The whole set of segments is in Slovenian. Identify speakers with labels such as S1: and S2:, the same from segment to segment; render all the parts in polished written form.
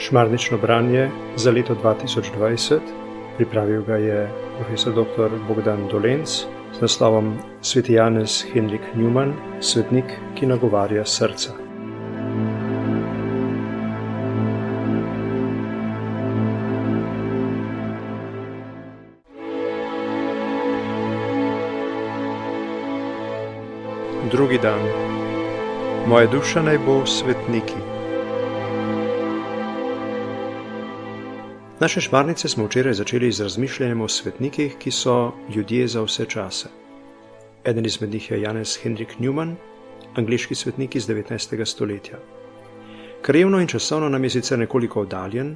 S1: Šmarnično branje za leto 2020, pripravil ga je profesor dr. Bogdan Dolenc z naslovom Sveti Janez Henrik Newman, svetnik, ki nagovarja srca. Drugi dan. Moja duša naj bo svetniki. Naše šmarnice smo včeraj začeli z razmišljanjem o svetnikih, ki so ljudje za vse čase. Eden izmed njih je Janez Henrik Newman, angleški svetnik iz 19. stoletja. Krajevno in časovno nam je sicer nekoliko oddaljen,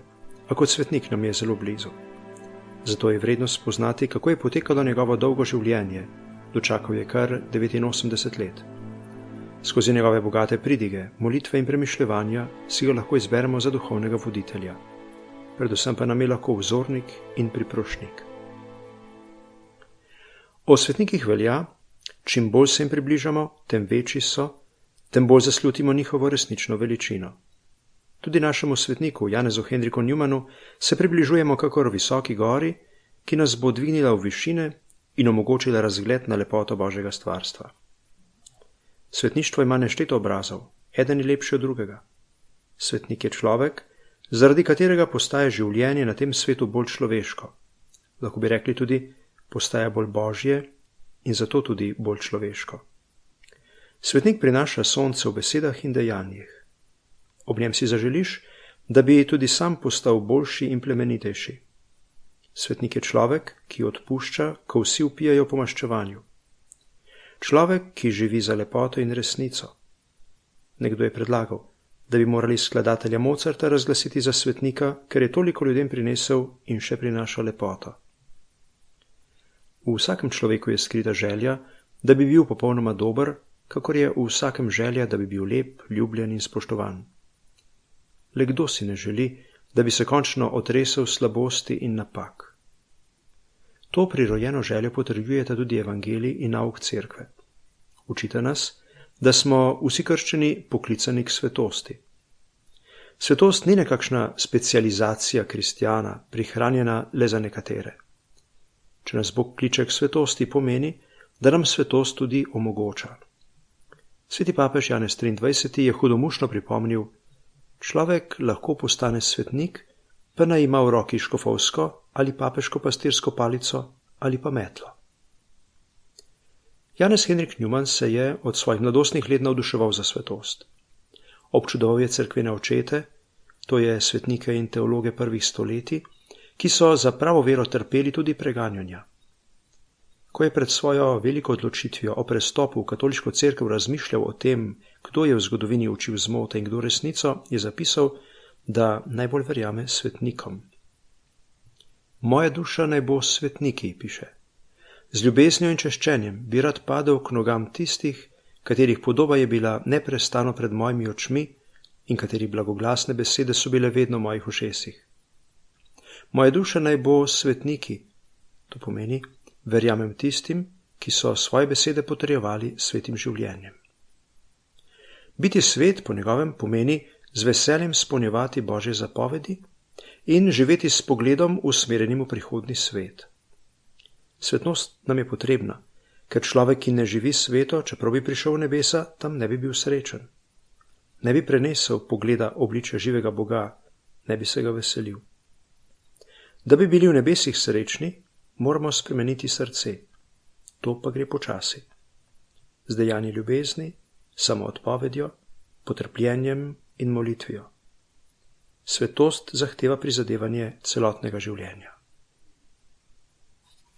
S1: a kot svetnik nam je zelo blizu. Zato je vredno spoznati, kako je potekalo njegovo dolgo življenje. Dočakal je kar 89 let. Skozi njegove bogate pridige, molitve in premišljevanja si ga lahko izberemo za duhovnega voditelja. Predvsem pa nam je lahko vzornik in priprošnik. O svetnikih velja, čim bolj se jim približamo, tem večji so, tem bolj zaslutimo njihovo resnično veličino. Tudi našemu svetniku, Janezu Henriku Newmanu, se približujemo kakor visoki gori, ki nas bo dvignila v višine in omogočila razgled na lepoto Božjega stvarstva. Svetništvo ima nešteto obrazov, eden je lepši od drugega. Svetnik je človek, zaradi katerega postaje življenje na tem svetu bolj človeško. Lahko bi rekli tudi, postaja bolj božje in zato tudi bolj človeško. Svetnik prinaša sonce v besedah in dejanjih. Ob njem si zaželiš, da bi tudi sam postal boljši in plemenitejši. Svetnik je človek, ki odpušča, ko vsi vpijajo po maščevanju. Človek, ki živi za lepoto in resnico. Nekdo je predlagal, da bi morali skladatelja Mozarta razglasiti za svetnika, ker je toliko ljudem prinesel in še prinaša lepoto. V vsakem človeku je skrita želja, da bi bil popolnoma dober, kakor je v vsakem želja, da bi bil lep, ljubljen in spoštovan. Le kdo si ne želi, da bi se končno otresel slabosti in napak. To prirojeno željo potrjujeta tudi evangelij in nauk cerkve. Učita nas, da smo vsi krščeni poklicani k svetosti. Svetost ni nekakšna specializacija kristjana, prihranjena le za nekatere. Če nas Bog kliče k svetosti, pomeni, da nam svetost tudi omogoča. Sveti papež Janez 23. je hudomušno pripomnil: človek lahko postane svetnik, pa naj ima v roki škofovsko ali papeško pastirsko palico ali pa metlo. Janez Henrik Newman se je od svojih mladostnih let navduševal za svetost. Občudoval je cerkvene očete, to je svetnike in teologe prvih stoletij, ki so za pravo vero trpeli tudi preganjanja. Ko je pred svojo veliko odločitvijo o prestopu v katoliško cerkev razmišljal o tem, kdo je v zgodovini učil zmote in kdo resnico, je zapisal, da najbolj verjame svetnikom. Moja duša naj bo svetniki, piše. Z ljubeznijo in češčenjem bi rad padel k nogam tistih, katerih podoba je bila neprestano pred mojimi očmi in katerih blagoglasne besede so bile vedno v mojih ušesih. Moja duša naj bo svetniki, to pomeni, verjamem tistim, ki so svoje besede potrjevali svetim življenjem. Biti svet po njegovem pomeni z veseljem izpolnjevati Božje zapovedi in živeti s pogledom usmerjenim v prihodnji svet. Svetnost nam je potrebna, ker človek, ki ne živi sveto, čeprav bi prišel v nebesa, tam ne bi bil srečen. Ne bi prenesel pogleda obličja živega Boga, ne bi se ga veselil. Da bi bili v nebesih srečni, moramo spremeniti srce. To pa gre počasi. Z dejanji ljubezni, samoodpovedjo, potrpljenjem in molitvijo. Svetost zahteva prizadevanje celotnega življenja.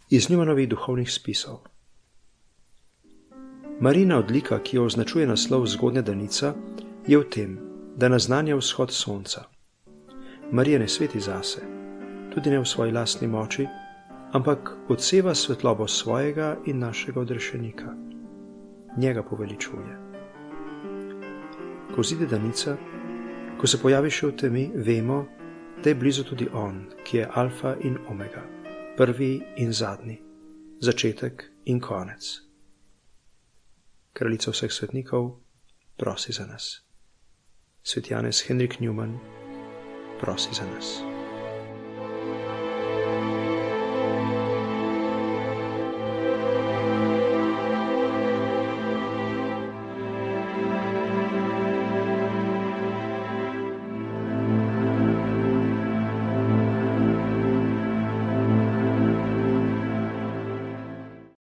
S1: Iz Newmanovih duhovnih spisov. Marijina odlika, ki jo označuje naslov Zgodnja danica, je v tem, da naznanja vzhod sonca. Marija ne sveti zase, tudi ne v svoji lastni moči, ampak odseva svetlobo svojega in našega odrešenika. Njega poveličuje. Ko vzide danica, ko se pojavi še v temi, vemo, da je blizu tudi on, ki je alfa in omega, prvi in zadnji, začetek in konec. Kraljica vseh svetnikov, prosi za nas. Sveti Janez Henrik Newman, prosi za nas.